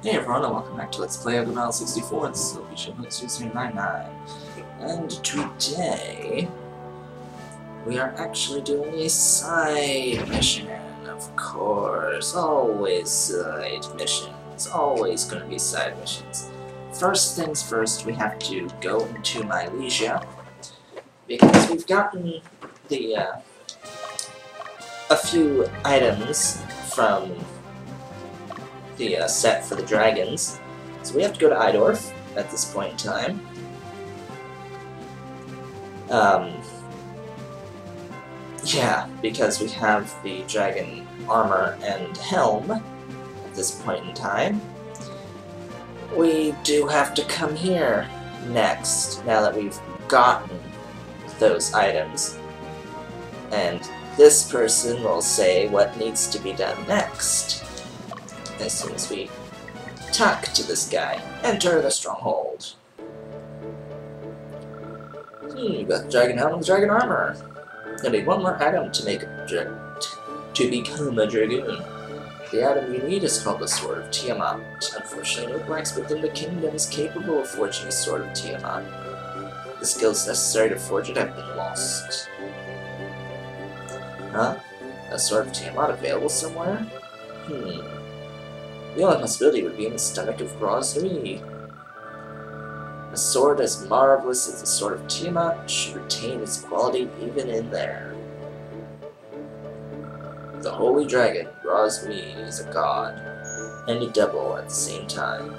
Hey everyone, and welcome back to Let's Play Ogre 64. This is LPShow 699, and today we are actually doing a side mission. Of course, always side missions. Always going to be side missions. First things first, we have to go into my leisure because we've gotten the a few items from the set for the dragons. So we have to go to Eidorf at this point in time. Yeah, because we have the dragon armor and helm at this point in time. We do have to come here next, now that we've gotten those items. And this person will say what needs to be done next. As soon as we talk to this guy. Enter the stronghold. You got the dragon helm and the dragon armor. I need one more item to make to become a dragoon. The item you need is called the Sword of Tiamat. Unfortunately, no blacksmith within the kingdom is capable of forging a Sword of Tiamat. The skills necessary to forge it have been lost. Huh? A Sword of Tiamat available somewhere? The only possibility would be in the stomach of Grozny. A sword as marvelous as the Sword of Tiamat should retain its quality even in there. The Holy Dragon, Grozny, is a god, and a devil at the same time.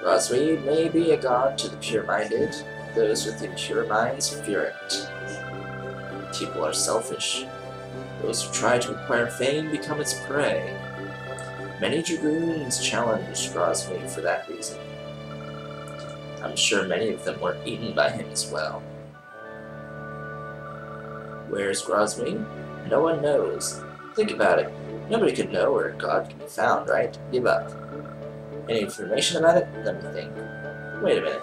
Grozny may be a god to the pure-minded. Those with impure minds fear it. People are selfish. Those who try to acquire fame become its prey. Many dragoons challenged Grozny for that reason. I'm sure many of them were eaten by him as well. Where's Grozny? No one knows. Think about it. Nobody could know where a god can be found, right? Give up. Any information about it? Let me think. Wait a minute.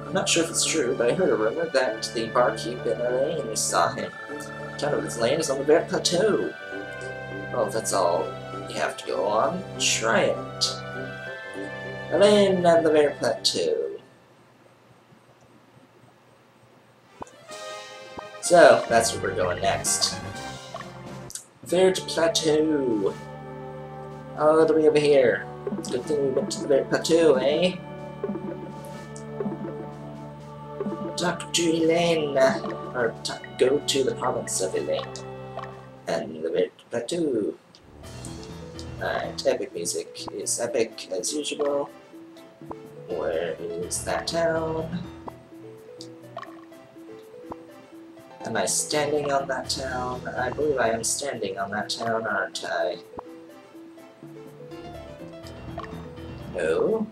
I'm not sure if it's true, but I heard a rumor that the barkeep in Elaine saw him. The town of his lane is on the Vert Plateau. Well, if that's all you have to go on, try it. Elaine and the Vert Plateau. So, that's where we're going next. Vert Plateau. Oh, it'll be over here. It's a good thing we went to the Vert Plateau, eh? Talk to Elaine, or go to the province of Elaine. And the Vert Plateau. Alright, epic music is epic as usual. Where is that town? Am I standing on that town? I believe I am standing on that town, aren't I? No?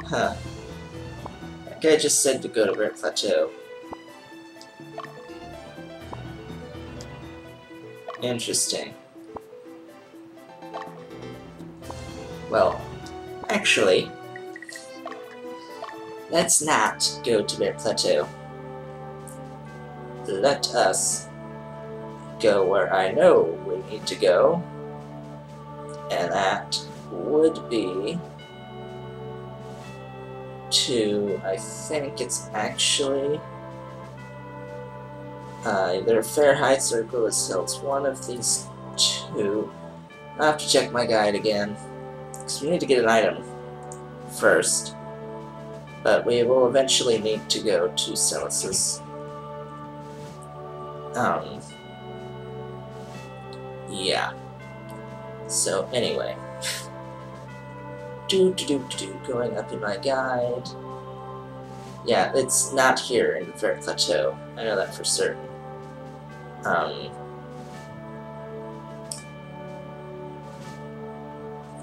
Huh. That guy just said to go to Vert Plateau. Interesting. Well, actually, let's not go to Vert Plateau. Let us go where I know we need to go, and that would be to, I think it's actually either Fair Heights or Gillis Hills. One of these two. I'll have to check my guide again, because we need to get an item first. But we will eventually need to go to Celis's. Yeah. So, anyway. Going up in my guide. Yeah, it's not here in the Vert Plateau. I know that for certain.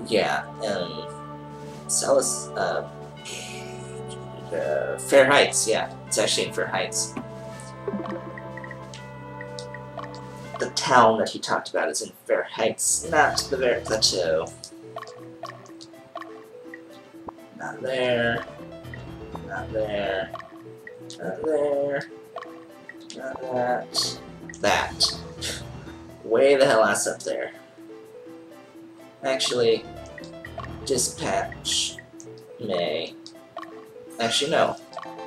Yeah, Celis, Fair Heights, yeah. It's actually in Fair Heights. The town that he talked about is in Fair Heights, not the Vert Plateau. Not there. Not there. Not there. Not that. That. Way the hell ass up there. Actually, dispatch May. Actually, no.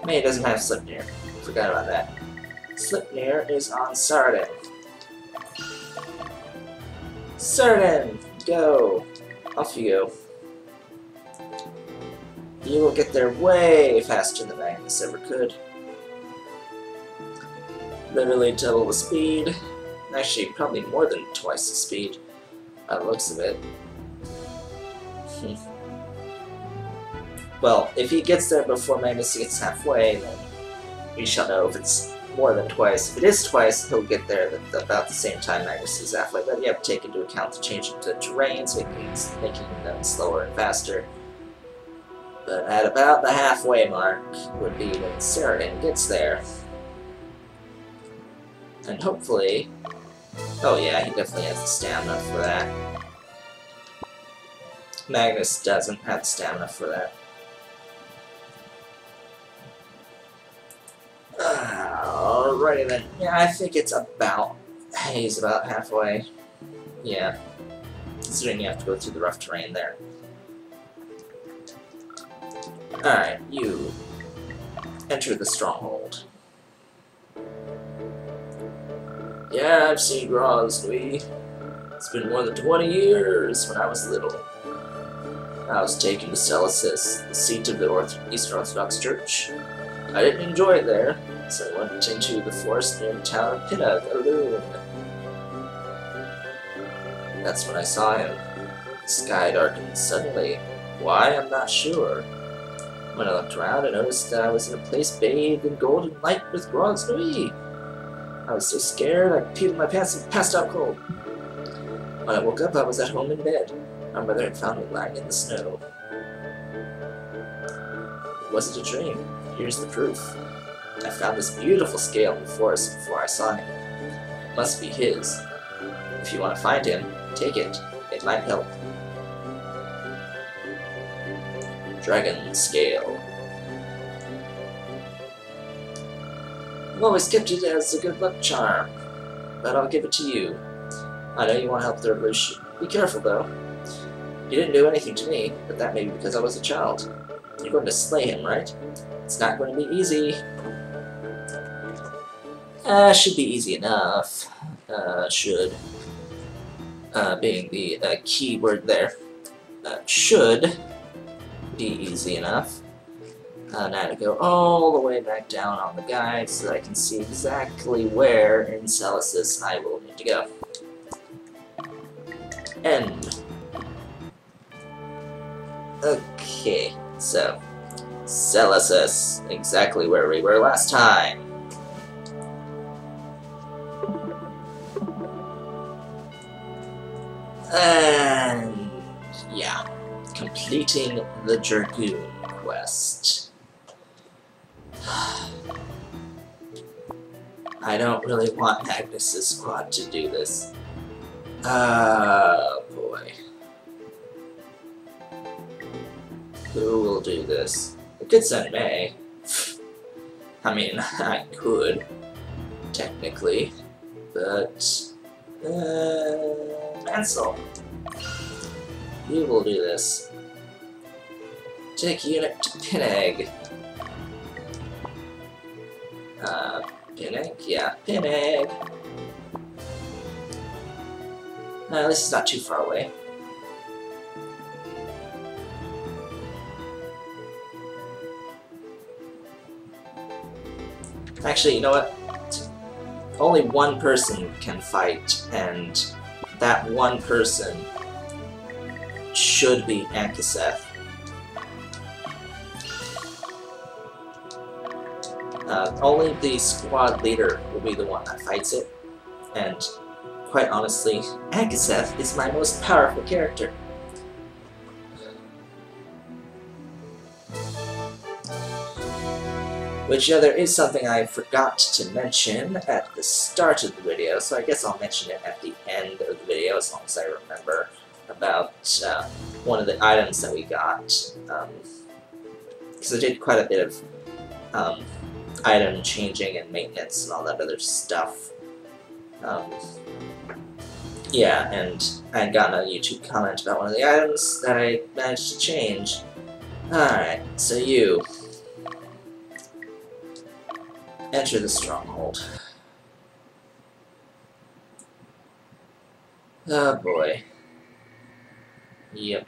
May doesn't have Slipnir. Forgot about that. Slipnir is on Sardin. Sardin! Go! Off you go. You will get there way faster than Magnus ever could. Literally double the speed. Actually, probably more than twice the speed, by the looks of it. Well, if he gets there before Magnus gets halfway, then we shall know if it's more than twice. If it is twice, he'll get there at about the same time Magnus is halfway, but you have to take into account the change of the terrains, making them slower and faster. But at about the halfway mark would be when Sardin gets there. And hopefully... Oh yeah, he definitely has the stamina for that. Magnus doesn't have the stamina for that. Alrighty then. Yeah, I think it's about... He's about halfway. Yeah. Considering you have to go through the rough terrain there. Alright, you enter the stronghold. Yeah, I've seen Grosnui. It's been more than 20 years when I was little. I was taken to Celesis, the seat of the Eastern Orthodox Church. I didn't enjoy it there, so I went into the forest near the town of Pinnock alone. That's when I saw him. The sky darkened suddenly. Why, I'm not sure. When I looked around, I noticed that I was in a place bathed in golden light with Grosnui. I was so scared, I peed in my pants and passed out cold. When I woke up, I was at home in bed. My mother had found me lying in the snow. It wasn't a dream. Here's the proof. I found this beautiful scale in the forest before I saw him. It must be his. If you want to find him, take it. It might help. Dragon Scale. I've always kept it as a good luck charm, but I'll give it to you. I know you want to help the revolution. Be careful, though. You didn't do anything to me, but that may be because I was a child. You're going to slay him, right? It's not going to be easy. Should be easy enough. Should. Being the key word there. Should be easy enough. Now to go all the way back down on the guide so that I can see exactly where in Celesis I will need to go. End. Okay, so Celesis, exactly where we were last time. And yeah, completing the Dragoon quest. I don't really want Magnus's squad to do this. Oh boy. Who will do this? I could send May. I mean, I could, technically, but... Mansell. You will do this. Take unit to Pinegg. Pinegg? Yeah, Pinegg. At least it's not too far away. Actually, you know what? Only one person can fight, and that one person should be Ankaseth. Only the squad leader will be the one that fights it, and quite honestly, Ankaseth is my most powerful character. Which, there is something I forgot to mention at the start of the video, so I guess I'll mention it at the end of the video as long as I remember about one of the items that we got. Because I did quite a bit of item changing and maintenance and all that other stuff. Yeah, and I had gotten a YouTube comment about one of the items that I managed to change. Alright, so you enter the stronghold. Oh boy. Yep.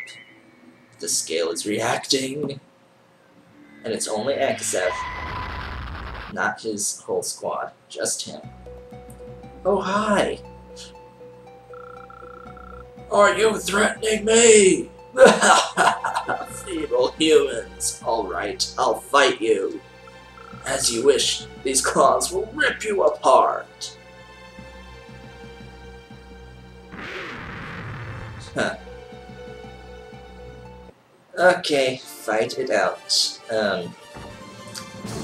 The scale is reacting. And it's only Akasev. Not his whole squad. Just him. Oh, hi! Are you threatening me? Feeble humans. Alright, I'll fight you. As you wish, these claws will rip you apart. Huh. Okay, fight it out.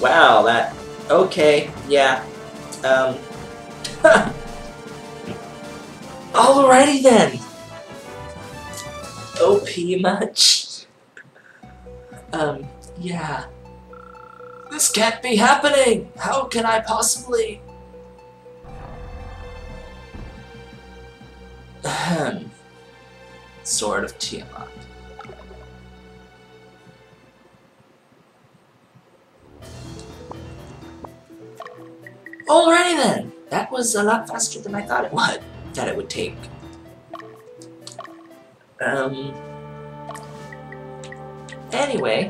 Wow, that... Okay, yeah. Alrighty then! OP much? Yeah. This can't be happening! How can I possibly... Ahem. Sword of Tiamat. Alrighty then! That was a lot faster than I thought it would take. Anyway,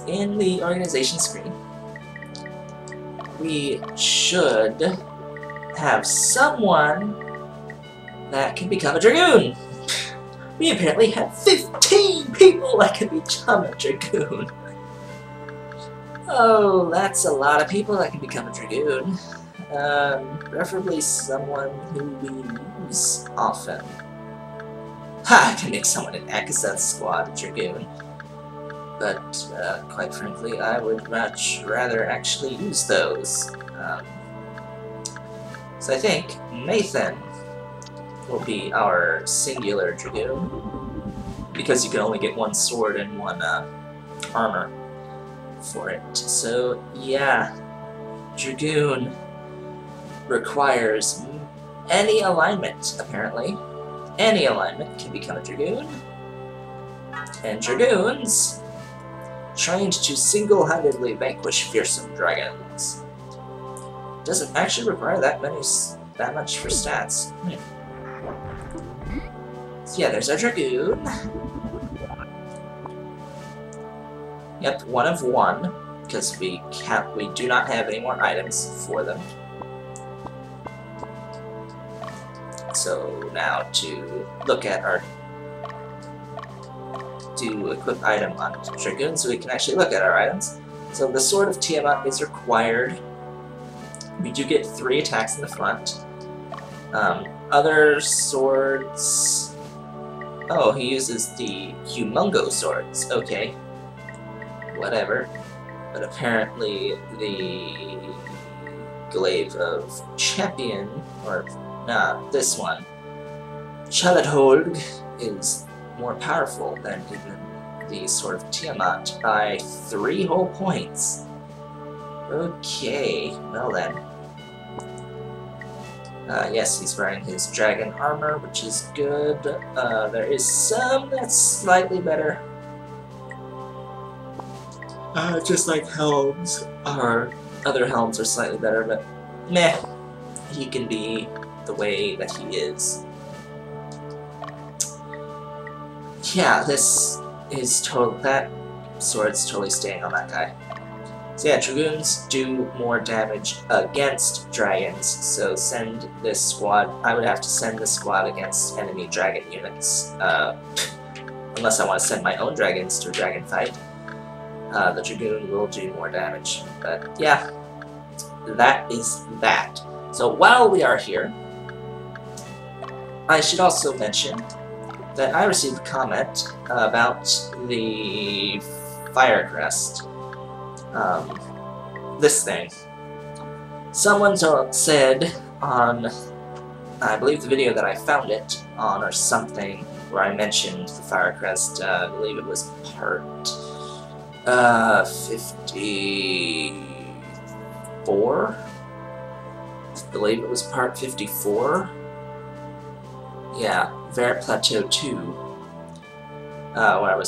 in the organization screen, we should have someone that can become a Dragoon. We apparently have 15 people that can become a Dragoon. Oh, that's a lot of people that can become a Dragoon. Preferably someone who we use often. Ha! I can make someone in Akaseth's squad a Dragoon. But, quite frankly, I would much rather actually use those. So I think Nathan will be our singular Dragoon, because you can only get one sword and one armor for it. So yeah, Dragoon requires any alignment, apparently. Any alignment can become a Dragoon. And Dragoons trained to single-handedly vanquish fearsome dragons. Doesn't actually require that much for stats. So yeah, there's our Dragoon. Yep, one of one, because we do not have any more items for them. So now to look at our equip item on Dragoon, so we can actually look at our items. So the Sword of Tiamat is required. We do get 3 attacks in the front. Other swords... Oh, he uses the Humongo swords. Okay. Whatever. But apparently the Glaive of Champion, or not this one, Chaladholg, is more powerful than even the Sword of Tiamat by 3 whole points. Okay, well then. Yes, he's wearing his dragon armor, which is good. There is some that's slightly better. Just like helms. Our other helms are slightly better, but meh. He can be the way that he is. Yeah, this is that sword's totally staying on that guy. So yeah, Dragoons do more damage against dragons, so send this squad... I would have to send this squad against enemy dragon units. Unless I want to send my own dragons to a dragon fight. The Dragoon will do more damage. But yeah, that is that. So while we are here, I should also mention that I received a comment about the fire crest. This thing. Someone said on, I believe the video that I found it on or something, where I mentioned the fire crest, I believe it was part 54? I believe it was part 54. yeah, Verret Plateau 2, where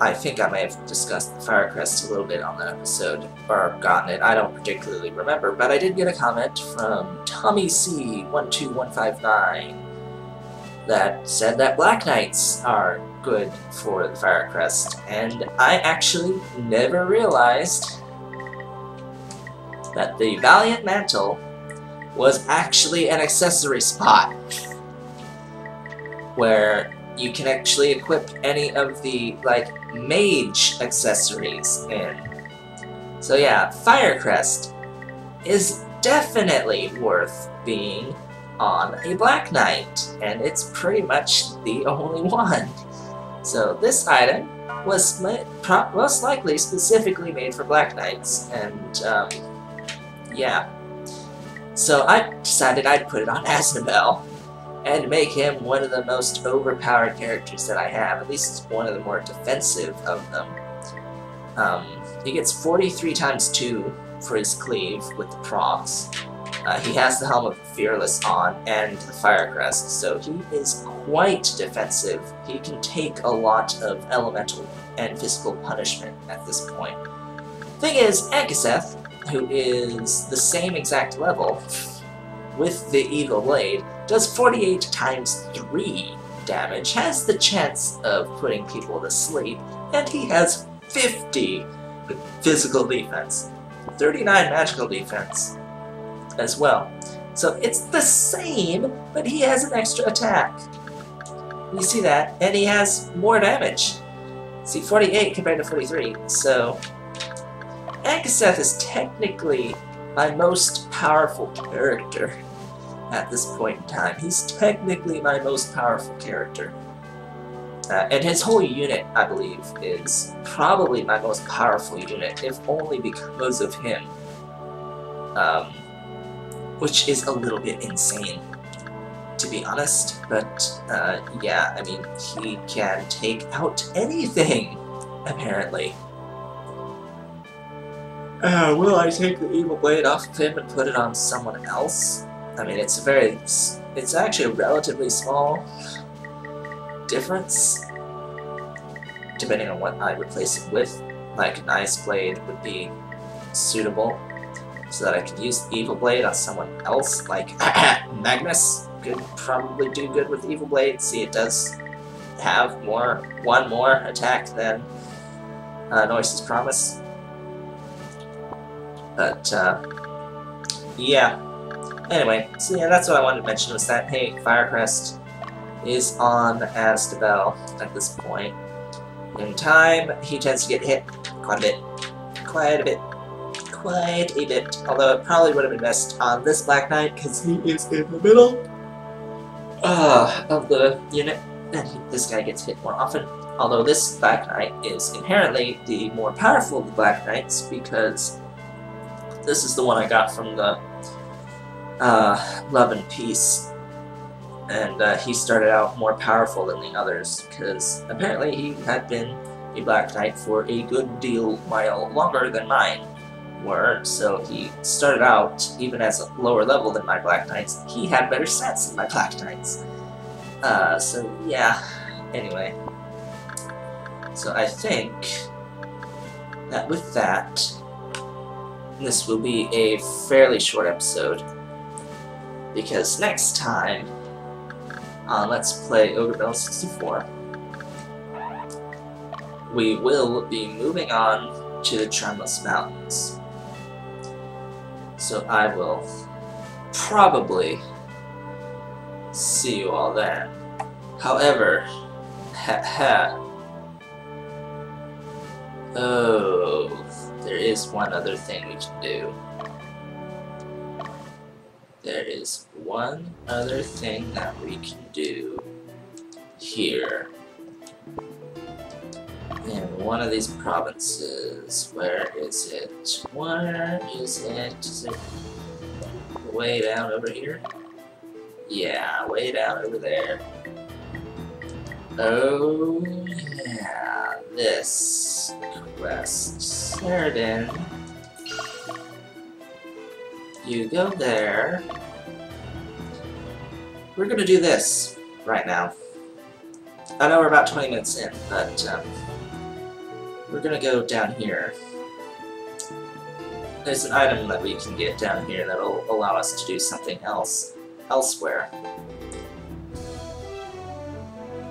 I think I may have discussed the Fire Crest a little bit on that episode, or gotten it, I don't particularly remember, but I did get a comment from Tommy C12159 that said that Black Knights are good for the Fire Crest, and I actually never realized that the Valiant Mantle was actually an accessory spot where you can actually equip any of the, like, mage accessories in. So yeah, Fire Crest is definitely worth being on a Black Knight, and it's pretty much the only one. So this item was most likely specifically made for Black Knights, and yeah. So I decided I'd put it on Asnabel and make him one of the most overpowered characters that I have, at least one of the more defensive of them. He gets 43 times 2 for his cleave with the procs. He has the Helm of Fearless on and the Fire Crest, so he is quite defensive. He can take a lot of elemental and physical punishment at this point. Thing is, Ankeseth, who is the same exact level with the Evil Blade, does 48 times 3 damage, has the chance of putting people to sleep, and he has 50 physical defense, 39 magical defense as well. So it's the same, but he has an extra attack. You see that? And he has more damage. See, 48 compared to 43, so Ankeseth is technically my most powerful character at this point in time. He's technically my most powerful character. And his whole unit, I believe, is probably my most powerful unit, if only because of him. Which is a little bit insane, to be honest. But, yeah, I mean, he can take out anything, apparently. Will I take the Evil Blade off of him and put it on someone else? I mean, it's actually a relatively small difference, depending on what I replace it with. Like, an Ice Blade would be suitable, so that I can use the Evil Blade on someone else, like Magnus could probably do good with Evil Blade. See, it does have one more attack than Noise's Promise. But, yeah. Anyway, so yeah, that's what I wanted to mention, was that, hey, Firecrest is on Asnabel at this point. In time, he tends to get hit quite a bit. Quite a bit. Although it probably would have been best on this Black Knight, because he is in the middle of the unit, and this guy gets hit more often. Although this Black Knight is inherently the more powerful of the Black Knights, because this is the one I got from the Love and Peace, and he started out more powerful than the others, because apparently he had been a Black Knight for a good deal while longer than mine were, so he started out, even as a lower level than my Black Knights, he had better stats than my Black Knights. So yeah, anyway. So I think that with that, this will be a fairly short episode, because next time on Let's Play Ogre Battle 64, we will be moving on to the Tremulous Mountains. So I will probably see you all then. However, oh, there is one other thing we can do. There is one other thing that we can do here. In one of these provinces. Where is it? Where is it? Is it way down over here? Yeah, way down over there. Oh yeah, this crest. Certain. You go there. we're gonna do this right now. I know we're about 20 minutes in, but we're gonna go down here. There's an item that we can get down here that'll allow us to do something else elsewhere.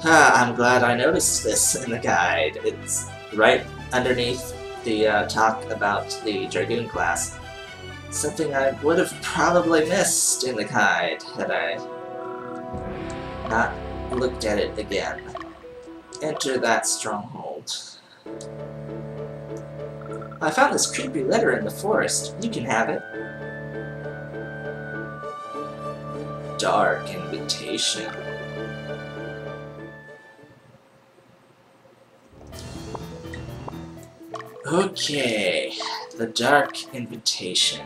I'm glad I noticed this in the guide. It's right underneath the talk about the Dragoon class. Something I would have probably missed in the guide had I not looked at it again. Enter that stronghold. I found this creepy letter in the forest. You can have it. Dark invitation. Okay, the dark invitation.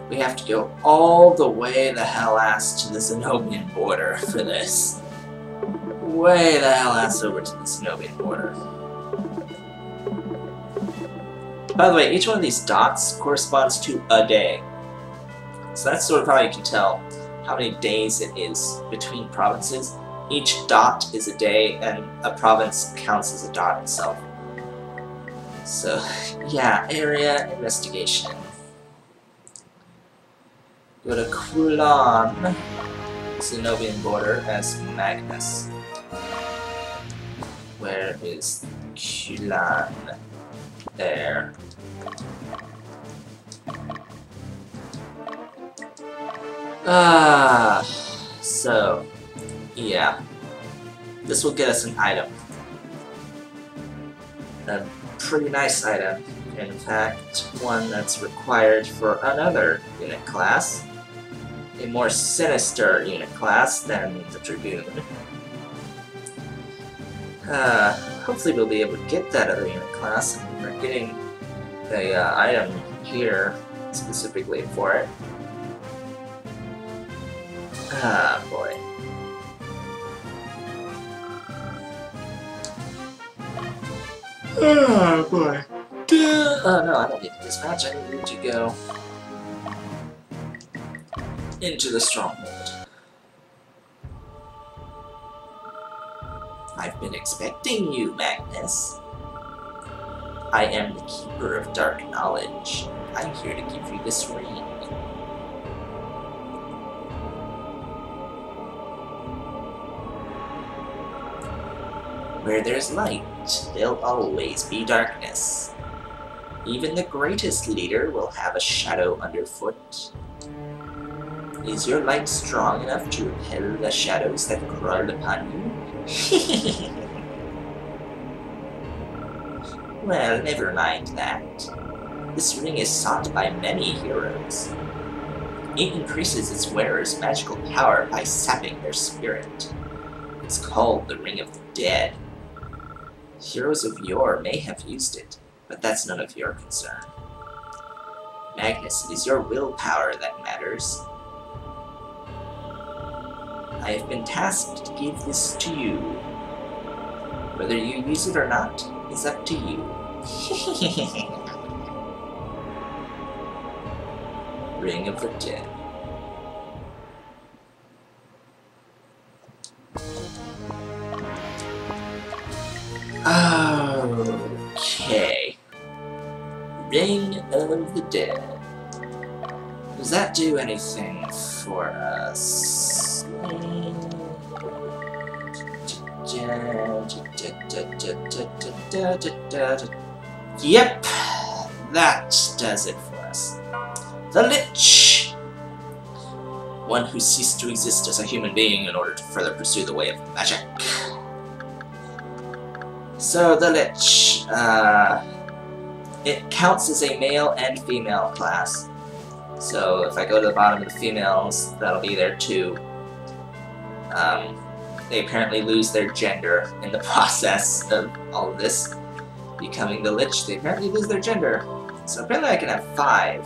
We have to go all the way the hell ass to the Zenobian border for this. Way the hell ass over to the Zenobian border. By the way, each one of these dots corresponds to a day. So that's sort of how you can tell how many days it is between provinces. Each dot is a day, and a province counts as a dot itself. So, yeah, area investigation. Go to Kulon, Zenobian border, as Magnus. Where is Kulon? There. So, yeah. This will get us an item. A pretty nice item. In fact, one that's required for another unit class. A more sinister unit class than the Dragoon. Hopefully we'll be able to get that other unit class, and we're getting the item here specifically for it. Ah, boy. Oh, boy. Oh, no, I don't need to dispatch. I need to go into the stronghold. I've been expecting you, Magnus. I am the Keeper of Dark Knowledge. I'm here to give you this ring. Where there's light, there'll always be darkness. Even the greatest leader will have a shadow underfoot. Is your light strong enough to repel the shadows that crawl upon you? Well, never mind that. This ring is sought by many heroes. It increases its wearer's magical power by sapping their spirit. It's called the Ring of the Dead. Heroes of yore may have used it, but that's none of your concern. Magnus, it is your willpower that matters. I have been tasked to give this to you. Whether you use it or not is up to you. Ring of the Dead. Okay. Ring of the Dead. Does that do anything for us? Yep, that does it for us. The Lich! One who ceased to exist as a human being in order to further pursue the way of magic. So, the Lich, it counts as a male and female class. So, if I go to the bottom of the females, that'll be there too. They apparently lose their gender in the process of all of this. Becoming the Lich, they apparently lose their gender. So apparently I can have 5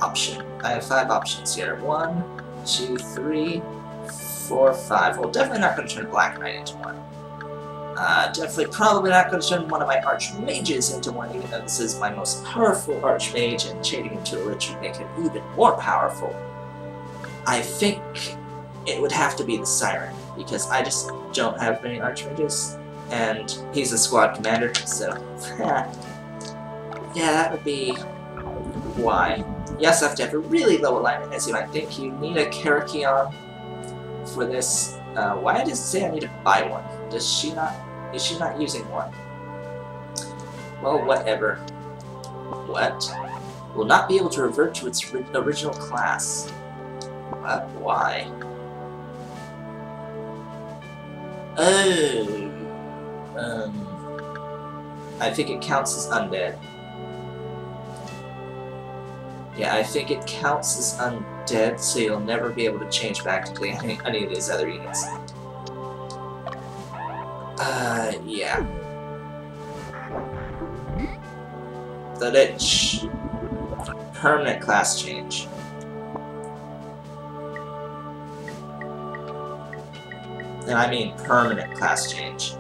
options. I have 5 options here. 1, 2, 3, 4, 5. Well, definitely not going to turn Black Knight into one. Definitely probably not going to turn one of my Archmages into one, even though this is my most powerful Archmage, and changing him to a Lich would make him even more powerful. I think it would have to be the Siren, because I just don't have many Archmages, and he's a squad commander, so yeah, that would be why. You also have to have a really low alignment, as you might think. You need a Karakion for this. Why does it say I need to buy one? Does she not? Is she not using one? Well, whatever. What? Will not be able to revert to its original class. Why? Oh. I think it counts as undead. Yeah, I think it counts as undead, so you'll never be able to change back to any of these other units. Yeah. The Lich. Permanent class change. And I mean permanent class change.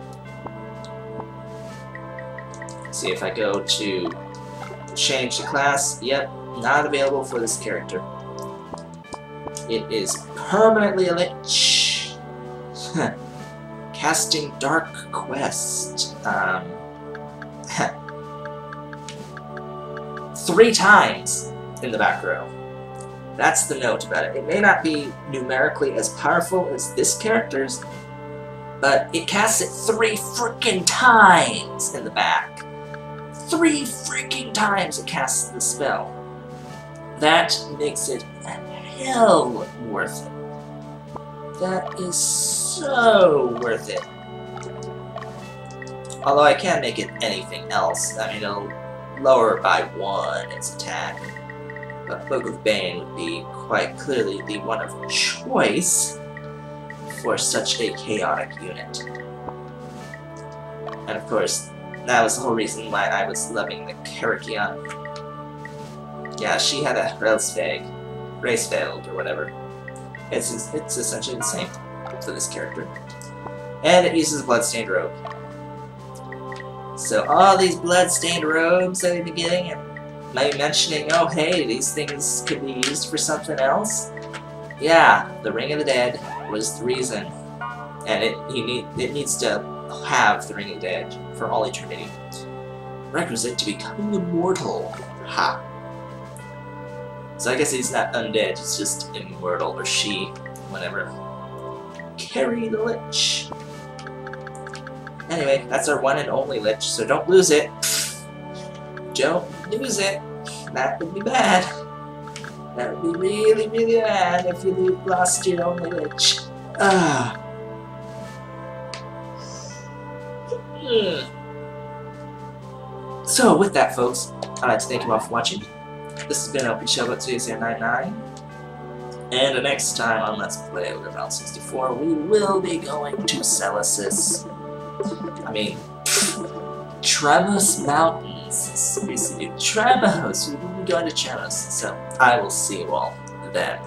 See if I go to change the class. Yep, not available for this character. It is permanently a Lich. Casting Dark Quest. 3 times in the back row. That's the note about it. It may not be numerically as powerful as this character's, but it casts it 3 freaking times in the back. 3 freaking times it casts the spell. That makes it hell worth it. That is so worth it. Although I can make it anything else. I mean, it'll lower by 1 its attack. But Book of Bane would be quite clearly the one of choice for such a chaotic unit. And of course, that was the whole reason why I was loving the Karakion. Yeah, she had a race failed or whatever. It's essentially the same for this character. And it uses a Bloodstained Robe. So all these bloodstained robes that we've been getting, and maybe mentioning, oh hey, these things could be used for something else. Yeah, the Ring of the Dead was the reason, and it needs to have the Ring of the Dead for all eternity. Requisite to becoming immortal. Ha. So I guess he's not undead; he's just immortal, or she, whatever. Carry the Lich. Anyway, that's our one and only Lich, so don't lose it. Don't lose it. That would be bad. That would be really, really bad if you lost your only Lich. So, with that, folks, I'd like to thank you all for watching. This has been LP Showboat 2099. And the next time on Let's Play Ogre Round 64, we will be going to Celesis. I mean, Tremos Mountains. Seriously, dude. Tremos! We will be going to Tremos. So, I will see you all then.